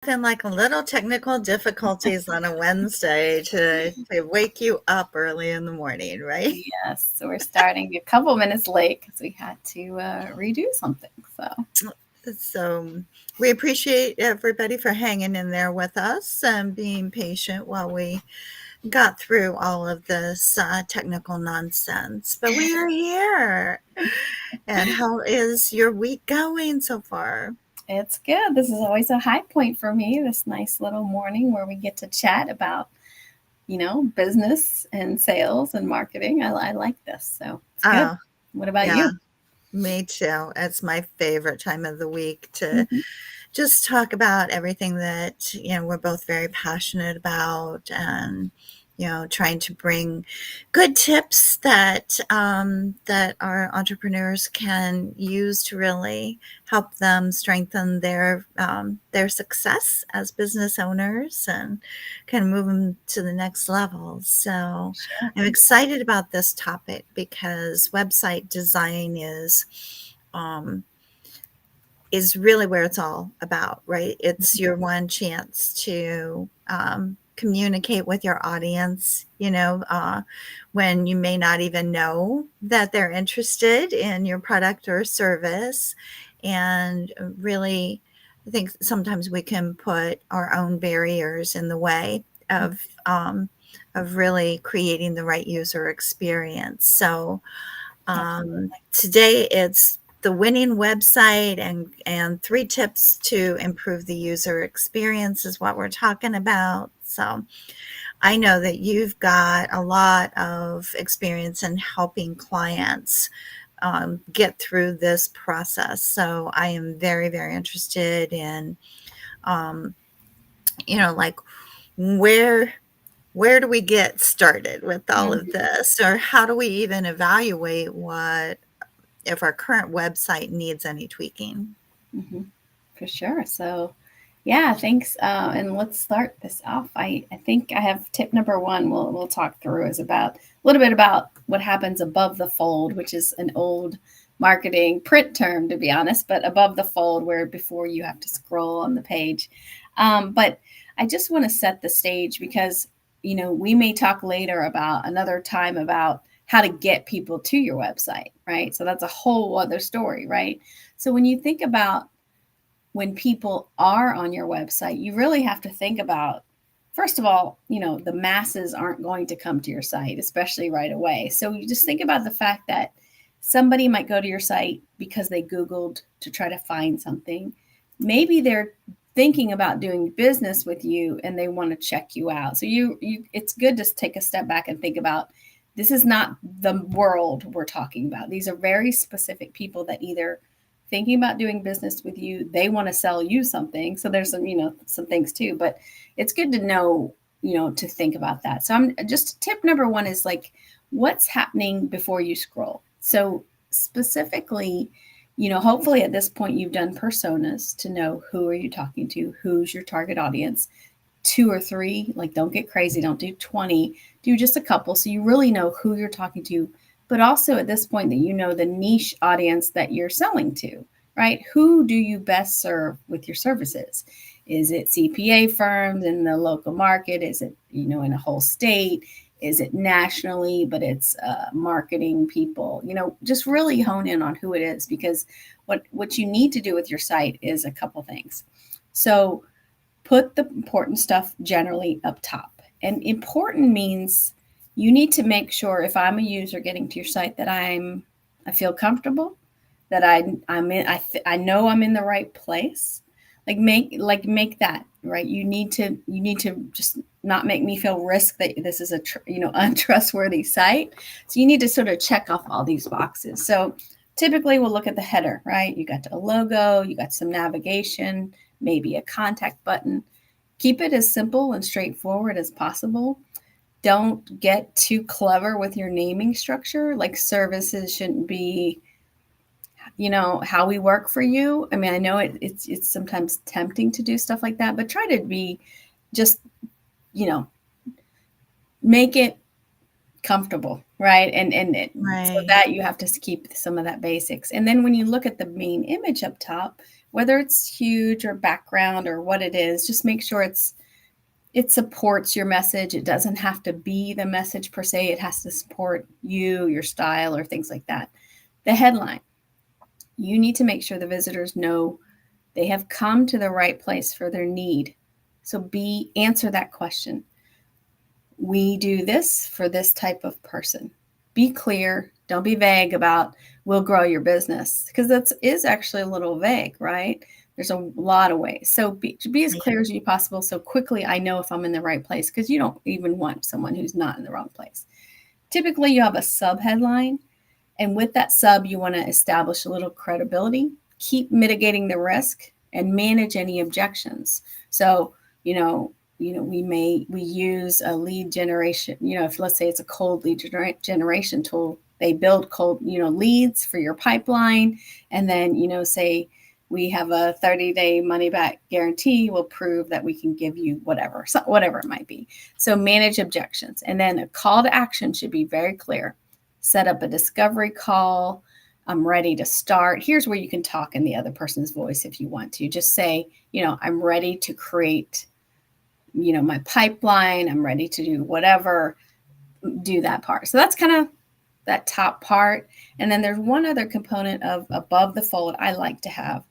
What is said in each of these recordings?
Having like a little technical difficulties on a Wednesday to wake you up early in the morning, right? Yes, so we're starting a couple minutes late because we had to redo something. So So we appreciate everybody for hanging in there with us and being patient while we got through all of this technical nonsense. But we are here. And how is your week going so far? it's good. This is always a high point for me, this nice little morning where we get to chat about, business and sales and marketing. I like this. So it's good. Oh, What about yeah, you? me too. It's my favorite time of the week to Mhm. just talk about everything that we're both very passionate about, and trying to bring good tips that our entrepreneurs can use to really help them strengthen their success as business owners and kind of move them to the next level. So Sure. I'm excited about this topic because website design um, is really where it's all about, right? It's your one chance to communicate with your audience, when you may not even know that they're interested in your product or service. And really, I think sometimes we can put our own barriers in the way of really creating the right user experience. So, Absolutely. today it's the winning website and 3 tips to improve the user experience is what we're talking about. So I know that you've got a lot of experience in helping clients get through this process. So I am very, very interested in, um, like where where do we get started with all of Mhm. this, or how do we even evaluate what if our current website needs any tweaking? Hmm. For sure. So, yeah, thanks. And let's start this off. I think I have tip number one. We'll talk through is about a little bit about what happens above the fold, which is an old marketing print term, to be honest, but above the fold, where before you have to scroll on the page. But I just want to set the stage because we may talk later about another time about how to get people to your website, right? So that's a whole other story, right? So when you think about when people are on your website, you really have to think about, first of all, the masses aren't going to come to your site, especially right away. So you just think about the fact that somebody might go to your site because they Googled to try to find something. Maybe they're thinking about doing business with you and they want to check you out. So you it's good to take a step back and think about this is not the world we're talking about. These are very specific people that either thinking about doing business with you, they want to sell you something. So there's some things too, but it's good to know, to think about that. So I'm just tip number one is like what's happening before you scroll. So specifically, hopefully at this point you've done personas to know who are you talking to, who's your target audience. Two or three, like don't get crazy, don't do 20, do just a couple so you really know who you're talking to, but also at this point that you know the niche audience that you're selling to, right? Who do you best serve with your services? Is it CPA firms in the local market? Is it, in a whole state? Is it nationally, but it's marketing people? Just really hone in on who it is, because what you need to do with your site is a couple things. So put the important stuff generally up top. And important means you need to make sure, if I'm a user getting to your site, that I feel comfortable, that I know I'm in the right place. Make that right. You need to just not make me feel risk that this is a untrustworthy site. So you need to sort of check off all these boxes. So typically we'll look at the header, right? You got a logo, you got some navigation, maybe a contact button. Keep it as simple and straightforward as possible. Don't get too clever with your naming structure. Like services shouldn't be, how we work for you. I mean, I know it's sometimes tempting to do stuff like that, but try to be just, you know, make it comfortable, right? So Right. that you have to keep some of that basics. And then when you look at the main image up top, whether it's huge or background or what it is, just make sure it supports your message. It doesn't have to be the message per se. It has to support you, your style, or things like that. The headline, you need to make sure the visitors know they have come to the right place for their need. So answer that question. We do this for this type of person. Be clear. Don't be vague about we'll grow your business, because that is actually a little vague, right? There's a lot of ways. So be as clear as you possible. So quickly I know if I'm in the right place, because you don't even want someone who's not in the wrong place. Typically you have a sub headline, and with that sub, you want to establish a little credibility, keep mitigating the risk, and manage any objections. So, we use a lead generation, if let's say it's a cold lead generation tool, they build cold, leads for your pipeline. And then, say we have a 30-day money back guarantee, will prove that we can give you whatever it might be. So manage objections. And then a call to action should be very clear. Set up a discovery call. I'm ready to start. Here's where you can talk in the other person's voice if you want to. Just say, I'm ready to create, my pipeline. I'm ready to do whatever, do that part. So that's kind of that top part. And then there's one other component of above the fold I like to have.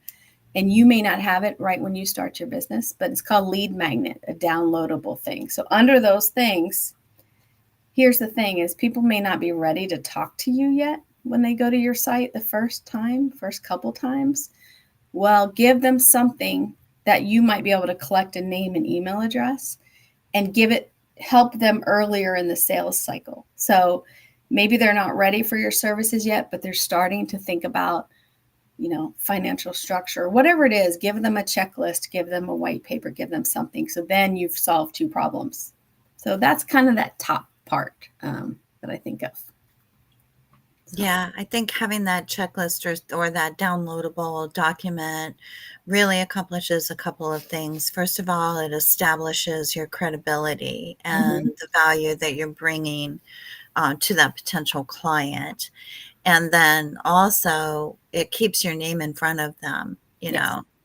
And you may not have it right when you start your business, but it's called Lead Magnet, a downloadable thing. So under those things, here's the thing is people may not be ready to talk to you yet when they go to your site the first couple times. Well, give them something that you might be able to collect a name and email address and help them earlier in the sales cycle. So maybe they're not ready for your services yet, but they're starting to think about, financial structure, whatever it is. Give them a checklist, give them a white paper, give them something. So then you've solved two problems. So that's kind of that top part that I think of. So. Yeah, I think having that checklist or that downloadable document really accomplishes a couple of things. First of all, it establishes your credibility and the value that you're bringing to that potential client. And then also it keeps your name in front of them,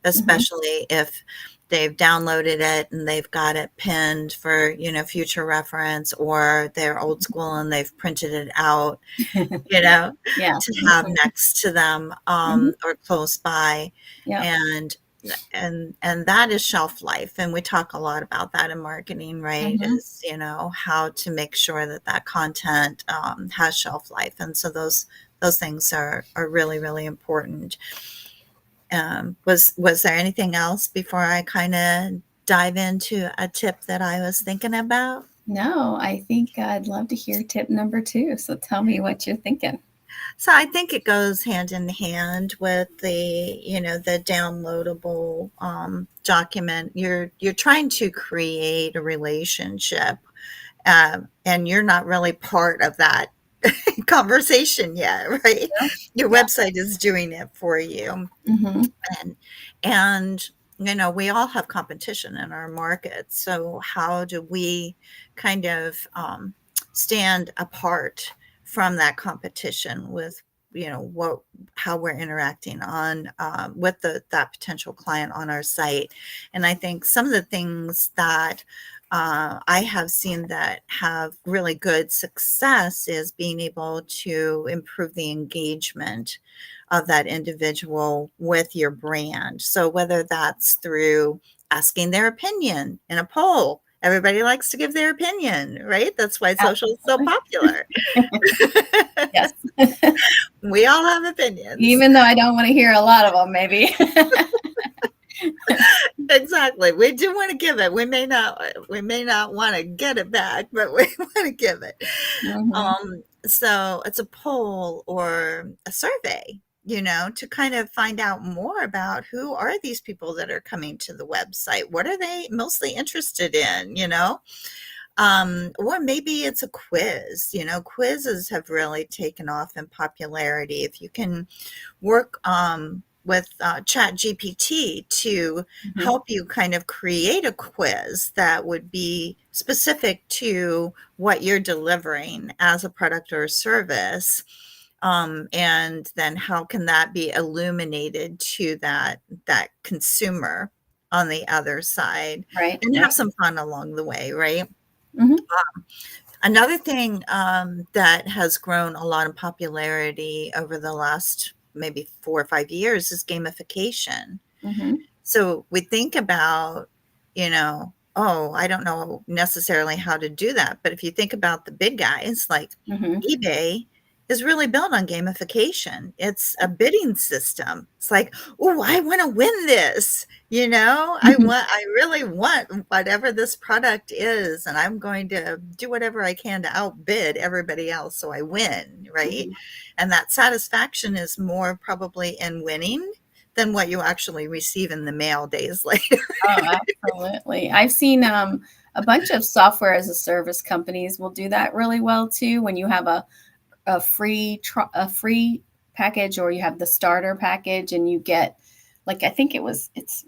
especially if they've downloaded it and they've got it pinned for, future reference, or they're old school and they've printed it out, to have next to them or close by. And that is shelf life. And we talk a lot about that in marketing, right? Is, how to make sure that content has shelf life. And so those things are really, really important. Was there anything else before I kind of dive into a tip that I was thinking about? No, I think I'd love to hear tip number 2. So tell me what you're thinking. So I think it goes hand in hand with the downloadable document. You're trying to create a relationship, and you're not really part of that conversation yet, right? Your website is doing it for you. And we all have competition in our market. So how do we kind of stand apart from that competition with how we're interacting on with that potential client on our site? And I think some of the things that I have seen that have really good success is being able to improve the engagement of that individual with your brand. So whether that's through asking their opinion in a poll. Everybody likes to give their opinion, right? That's why social is so popular. Yes. We all have opinions. Even though I don't want to hear a lot of them, maybe. Exactly. We do want to give it. We may not want to get it back, but we want to give it. So it's a poll or a survey, to kind of find out more about who are these people that are coming to the website. What are they mostly interested in, or maybe it's a quiz. Quizzes have really taken off in popularity. If you can work with ChatGPT to help you kind of create a quiz that would be specific to what you're delivering as a product or service, And then how can that be illuminated to that consumer on the other side, Right. and have Right. some fun along the way, right? Hmm. Another thing that has grown a lot in popularity over the last maybe 4 or 5 years is gamification. Hmm. So we think about, oh, I don't know necessarily how to do that. But if you think about the big guys like Hmm. eBay is really built on gamification. It's a bidding system. It's like, oh, I want to win this. I really want whatever this product is, and I'm going to do whatever I can to outbid everybody else so I win, right? Hmm. And that satisfaction is more probably in winning than what you actually receive in the mail days later. Oh, absolutely. I've seen a bunch of software as a service companies will do that really well too. When you have a free package, or you have the starter package, and you get, like, I think it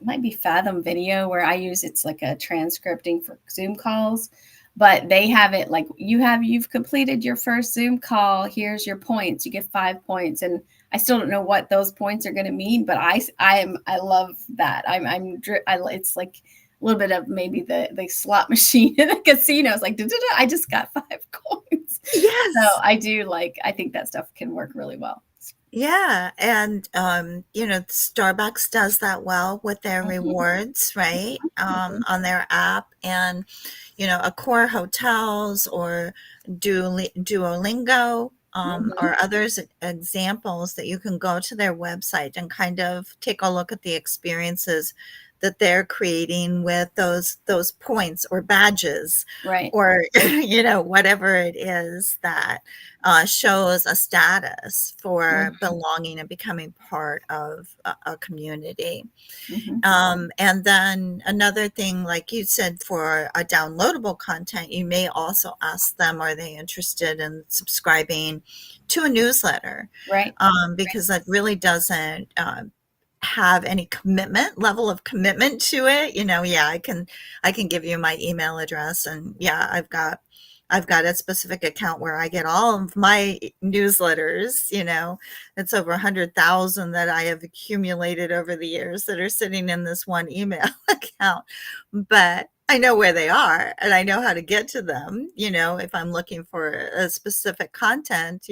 might be Fathom Video where I use, it's like a transcripting for Zoom calls, but they have it like, you've completed your first Zoom call, here's your points, you get 5 points. And I still don't know what those points are going to mean, but I love that. It's like a little bit of maybe the slot machine in a casino. It's like, I just got 5 coins. So Yes. I think that stuff can work really well. Yeah, and, Starbucks does that well with their Mhm, rewards, right, mhm, on their app, and, Accor Hotels or Duolingo, mhm. or others examples that you can go to their website and kind of take a look at the experiences that they're creating with those points or badges, Right. or, whatever it is that shows a status for Mhm, belonging and becoming part of a community. mhm. And then another thing, like you said, for a downloadable content, you may also ask them, are they interested in subscribing to a newsletter? Right. Because that really doesn't have any level of commitment to it. Yeah, I can give you my email address, and yeah, I've got a specific account where I get all of my newsletters. It's over 100,000 that I have accumulated over the years that are sitting in this one email account. But I know where they are and I know how to get to them. If I'm looking for a specific content,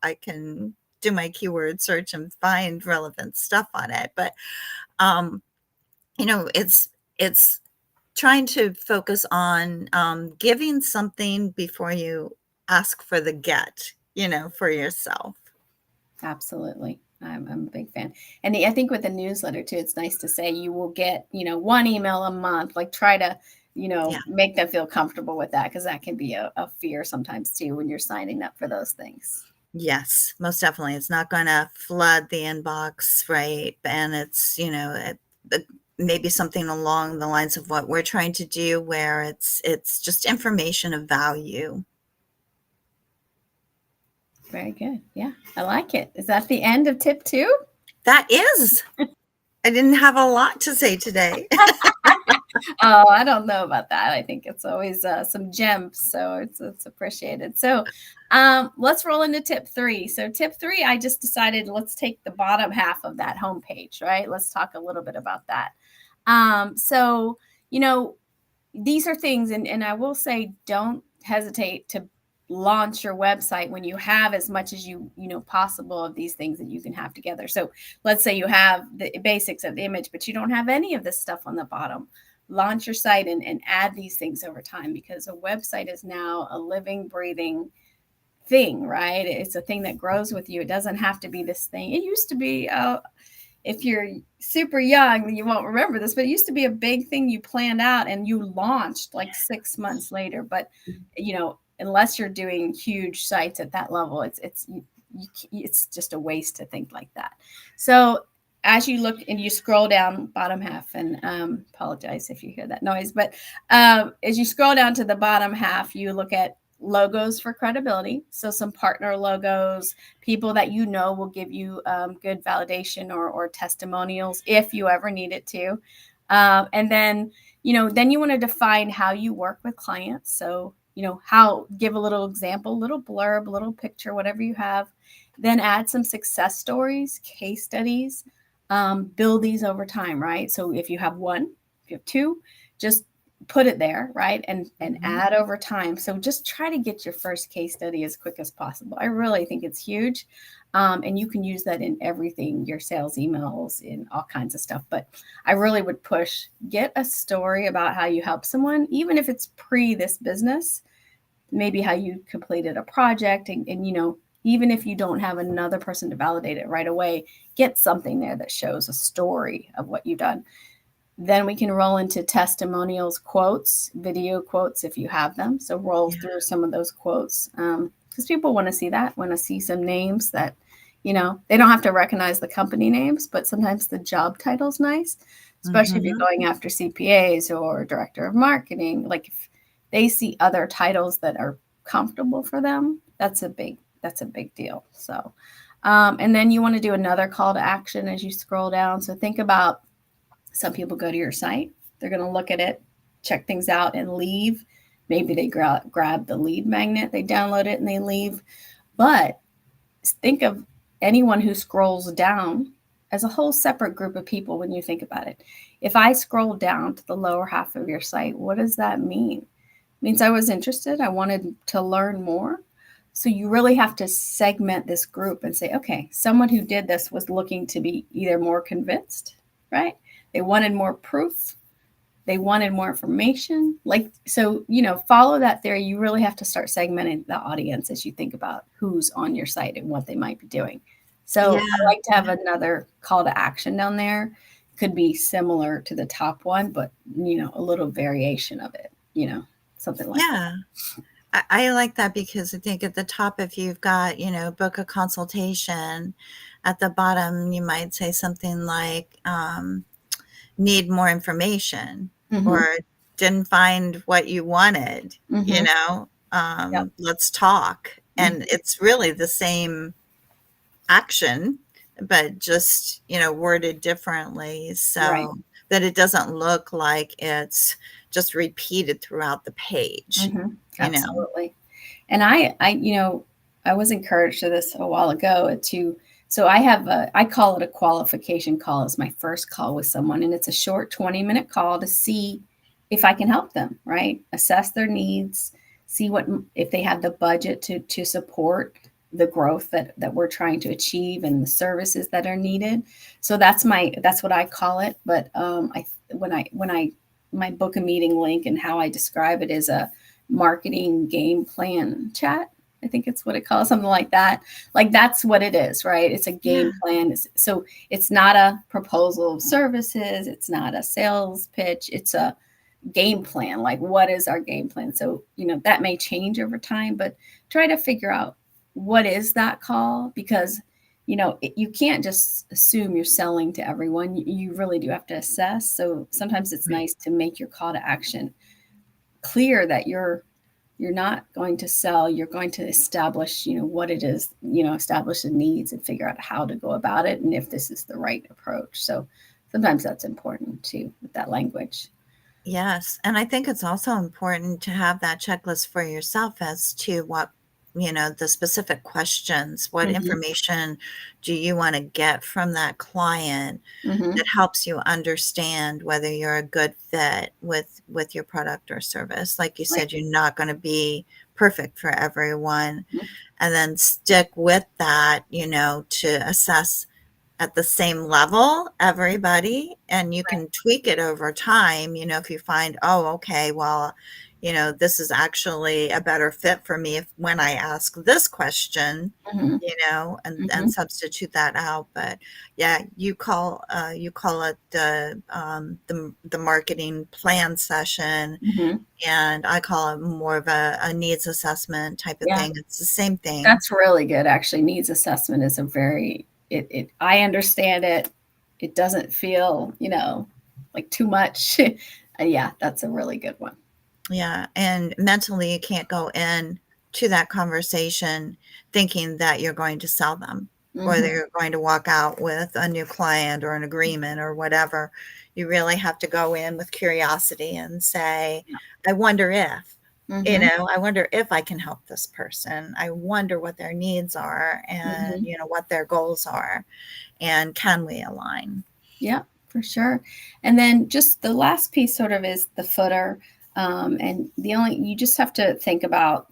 I can do my keyword search and find relevant stuff on it. But um, it's trying to focus on giving something before you ask for the get, for yourself. Absolutely. I'm a big fan. And I think with the newsletter too, it's nice to say you will get, one email a month. Like, try to, Yeah. make them feel comfortable with that, because that can be a fear sometimes too when you're signing up for those things. Yes, most definitely. It's not going to flood the inbox, right? And it's, maybe something along the lines of what we're trying to do, where it's just information of value. Very good. Yeah, I like it. Is that the end of tip two? That is. I didn't have a lot to say today. Oh, I don't know about that. I think it's always some gems, so it's appreciated. So, let's roll into tip three. So, tip three, I just decided, let's take the bottom half of that homepage, right? Let's talk a little bit about that. So, you know, these are things, and I will say, don't hesitate to launch your website when you have as much as possible of these things that you can have together. So let's say you have the basics of the image, but you don't have any of this stuff on the bottom. Launch your site and add these things over time, because a website is now a living, breathing thing, right? It's a thing that grows with you. It doesn't have to be this thing. It used to be, if you're super young, you won't remember this, but it used to be a big thing you planned out and you launched like 6 months later. But unless you're doing huge sites at that level, it's just a waste to think like that. So as you look and you scroll down bottom half, and apologize if you hear that noise, but as you scroll down to the bottom half, you look at logos for credibility. So some partner logos, people that will give you good validation or testimonials if you ever need it to. And then, then you want to define how you work with clients. So, give a little example, little blurb, little picture, whatever you have. Then add some success stories, case studies, build these over time, right? So if you have one, if you have two, just put it there, right? And add over time. So just try to get your first case study as quick as possible. I really think it's huge. And you can use that in everything, your sales emails, in all kinds of stuff. But I really would push, get a story about how you help someone, even if it's pre this business, maybe how you completed a project, and even if you don't have another person to validate it right away, get something there that shows a story of what you've done. Then we can roll into testimonials, quotes, video quotes if you have them. So roll through some of those quotes, because people want to see that, want to see some names that, they don't have to recognize the company names, but sometimes the job title's nice, especially if you're going after CPAs or director of marketing. Like if they see other titles that are comfortable for them, that's a big deal. So, and then you want to do another call to action as you scroll down. So think about, some people go to your site, they're going to look at it, check things out, and leave. Maybe they grab the lead magnet, they download it, and they leave. But think of anyone who scrolls down as a whole separate group of people when you think about it. If I scroll down to the lower half of your site, what does that mean? It means I was interested. I wanted to learn more. So you really have to segment this group and say, okay, someone who did this was looking to be either more convinced, right? They wanted more proof. They wanted more information. Follow that theory. You really have to start segmenting the audience as you think about who's on your site and what they might be doing. So I like to have another call to action down there. Could be similar to the top one, but, a little variation of it, something like that. I like that, because I think at the top, if you've got, book a consultation, at the bottom, you might say something like, need more information, or didn't find what you wanted, let's talk. And it's really the same action, but just, worded differently, so that it doesn't look like it's just repeated throughout the page. Absolutely. And I was encouraged to this a while ago so I call it a qualification call. As my first call with someone, and it's a short 20-minute call to see if I can help them, right? Assess their needs, see if they have the budget to support the growth that we're trying to achieve and the services that are needed. So that's what I call it. But my book a meeting link and how I describe it is a marketing game plan chat. I think it's what it calls, something like that. Like that's what it is, right? It's a game plan. So it's not a proposal of services. It's not a sales pitch. It's a game plan. Like, what is our game plan? So, that may change over time, but try to figure out what is that call, because, you can't just assume you're selling to everyone. You really do have to assess. So sometimes it's nice to make your call to action clear that you're not going to sell, you're going to establish, what it is, establish the needs and figure out how to go about it and if this is the right approach. So sometimes that's important too, with that language. Yes. And I think it's also important to have that checklist for yourself as to what, the specific questions, what information do you want to get from that client that helps you understand whether you're a good fit with your product or service. Like you said, you're not going to be perfect for everyone. And then stick with that, to assess at the same level everybody, and you can tweak it over time. If you find, oh, okay, well, this is actually a better fit for me when I ask this question, and substitute that out. But you call it the marketing plan session, and I call it more of a needs assessment type of thing. It's the same thing. That's really good. Actually, needs assessment is a very, I understand it. It doesn't feel, like too much. That's a really good one. Yeah. And mentally, you can't go in to that conversation thinking that you're going to sell them, or that you're going to walk out with a new client or an agreement or whatever. You really have to go in with curiosity and say, I wonder if, Mm-hmm. I wonder if I can help this person. I wonder what their needs are and, Mm-hmm. what their goals are, and can we align? Yeah, for sure. And then just the last piece sort of is the footer. And you just have to think about,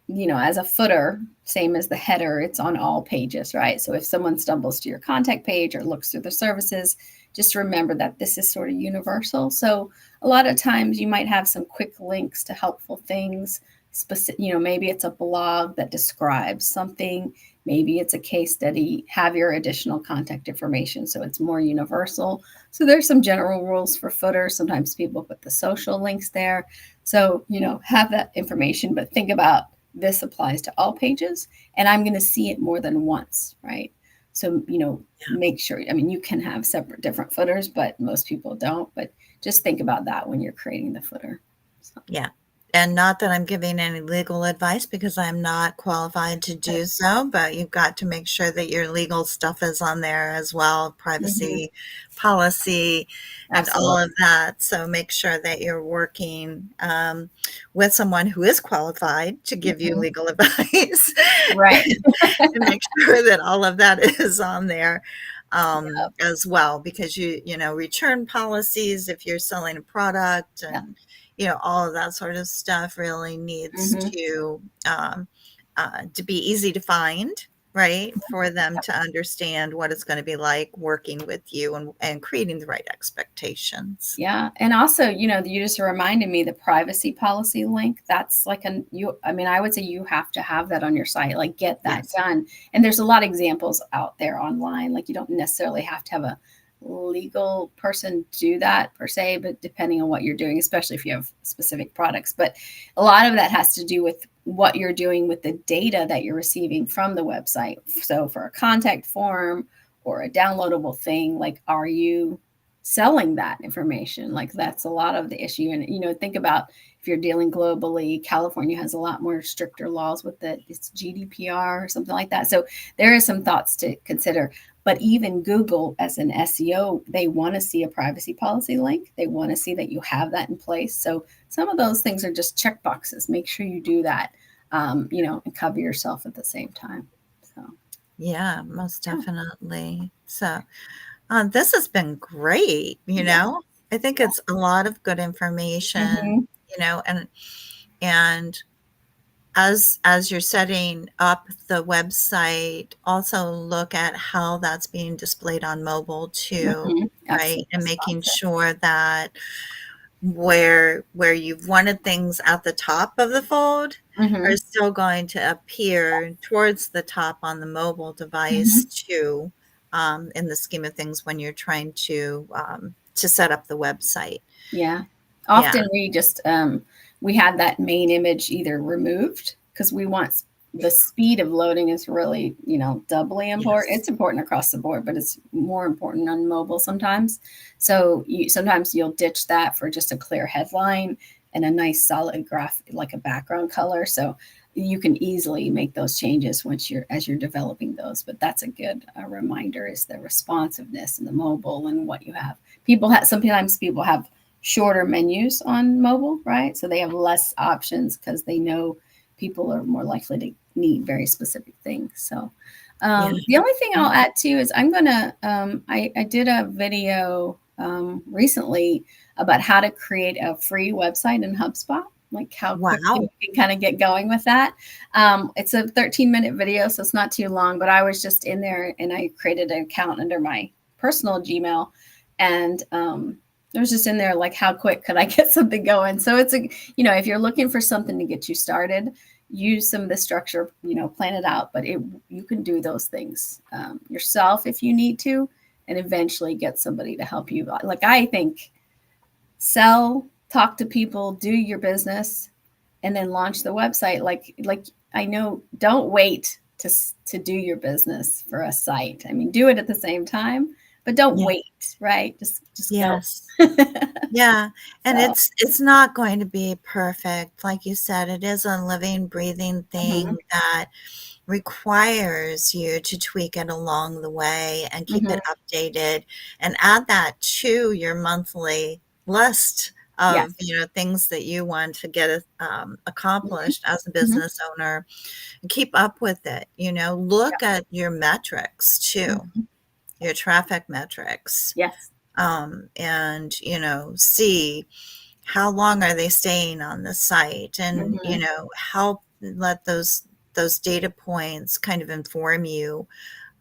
as a footer, same as the header, it's on all pages, right? So if someone stumbles to your contact page or looks through the services, just remember that this is sort of universal. So a lot of times you might have some quick links to helpful things. Maybe it's a blog that describes something. Maybe it's a case study. Have your additional contact information so it's more universal. So there's some general rules for footers. Sometimes people put the social links there. So, have that information, but think about this applies to all pages and I'm going to see it more than once, right? So, make sure, you can have separate different footers, but most people don't. But just think about that when you're creating the footer. So. Yeah. And not that I'm giving any legal advice because I'm not qualified to do so, but you've got to make sure that your legal stuff is on there as well, privacy policy and all of that. So make sure that you're working with someone who is qualified to give you legal advice. Right. And make sure that all of that is on there as well, because return policies if you're selling a product and all of that sort of stuff really needs to be easy to find, right? For them to understand what it's going to be like working with you and creating the right expectations. Yeah. And also, you just reminded me the privacy policy link. That's like I would say you have to have that on your site, like get that done. And there's a lot of examples out there online. Like you don't necessarily have to have a legal person do that per se, but depending on what you're doing, especially if you have specific products. But a lot of that has to do with what you're doing with the data that you're receiving from the website. So for a contact form or a downloadable thing, like, are you selling that information? Like that's a lot of the issue. And, think about if you're dealing globally, California has a lot more stricter laws with it's GDPR or something like that. So there is some thoughts to consider. But even Google as an SEO, they want to see a privacy policy link. They want to see that you have that in place. So some of those things are just check boxes. Make sure you do that, and cover yourself at the same time. So, yeah, most definitely. So this has been great. I think it's a lot of good information, and as you're setting up the website, also look at how that's being displayed on mobile too, right? And making sure that where you've wanted things at the top of the fold are still going to appear towards the top on the mobile device too, in the scheme of things when you're trying to set up the website. Yeah. Often we just we had that main image either removed because we want the speed of loading is really, doubly important. Yes. It's important across the board, but it's more important on mobile sometimes. So sometimes you'll ditch that for just a clear headline and a nice solid graph, like a background color. So you can easily make those changes as you're developing those. But that's a good reminder is the responsiveness and the mobile and what you have. Sometimes people have shorter menus on mobile, right? So they have less options because they know people are more likely to need very specific things. So the only thing I'll add too is I'm going to, I did a video recently about how to create a free website in HubSpot, like how quickly you can kind of get going with that. It's a 13-minute video, so it's not too long, but I was just in there and I created an account under my personal Gmail and it was just in there like, how quick could I get something going? So it's if you're looking for something to get you started, use some of the structure, plan it out, but you can do those things yourself if you need to, and eventually get somebody to help you. Like I think talk to people, do your business, and then launch the website. Like I know, don't wait to do your business for a site. Do it at the same time. But don't wait, right? Just yes. Go. Yeah. And it's not going to be perfect. Like you said, it is a living, breathing thing that requires you to tweak it along the way and keep it updated and add that to your monthly list of, Yes. things that you want to get Mhm. accomplished as a Mhm. business owner. Keep up with it. Look at your metrics too, Mhm. your traffic metrics, Yes. and see how long are they staying on the site, and Mhm. help let those data points kind of inform you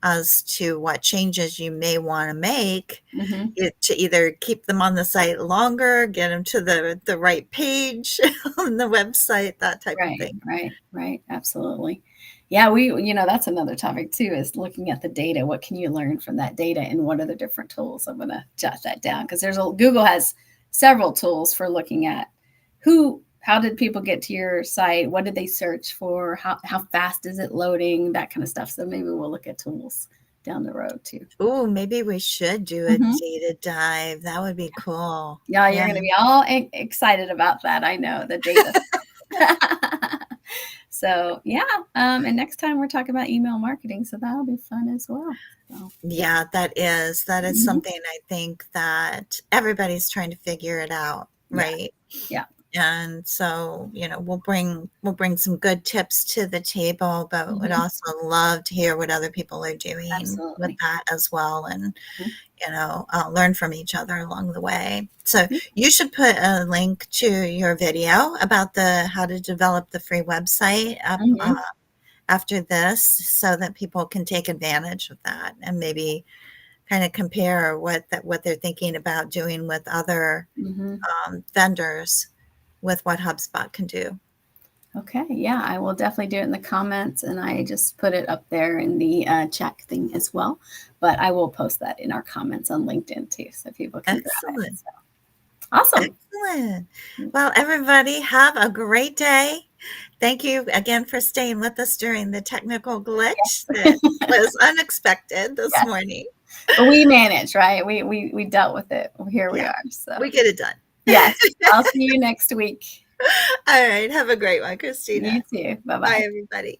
as to what changes you may want to make, Mhm. to either keep them on the site longer, get them to the right page on the website, that type of Right, thing. right, right. Absolutely. Yeah, that's another topic too, is looking at the data. What can you learn from that data and what are the different tools? I'm going to jot that down because Google has several tools for looking at how did people get to your site? What did they search for? How fast is it loading? That kind of stuff. So maybe we'll look at tools down the road too. Oh, maybe we should do a Mhm. data dive. That would be cool. Yeah, you're Yeah. going to be all excited about that. I know the data. So yeah, and next time we're talking about email marketing, so that'll be fun as well. So, Yeah, that is mhm. something I think that everybody's trying to figure it out, Yeah, right? yeah. And so, we'll bring some good tips to the table, but would Mhm. also love to hear what other people are doing with Absolutely. that as well, and Mhm. learn from each other along the way. So Yeah. you should put a link to your video about the how to develop the free website up Mhm. after this, so that people can take advantage of that and maybe kind of compare what they're thinking about doing with other Mhm. vendors with what HubSpot can do. Okay, yeah, I will definitely do it in the comments, and I just put it up there in the chat thing as well. But I will post that in our comments on LinkedIn too, so people can grab it. Excellent. So awesome. Excellent. Well, everybody, have a great day. Thank you again for staying with us during the technical glitch that was unexpected this Yes, morning. but we managed, right? We dealt with it. Here we Yeah, are. So we get it done. yes, I'll see you next week. All right. Have a great one, You Christina. too. Bye Bye, bye. everybody.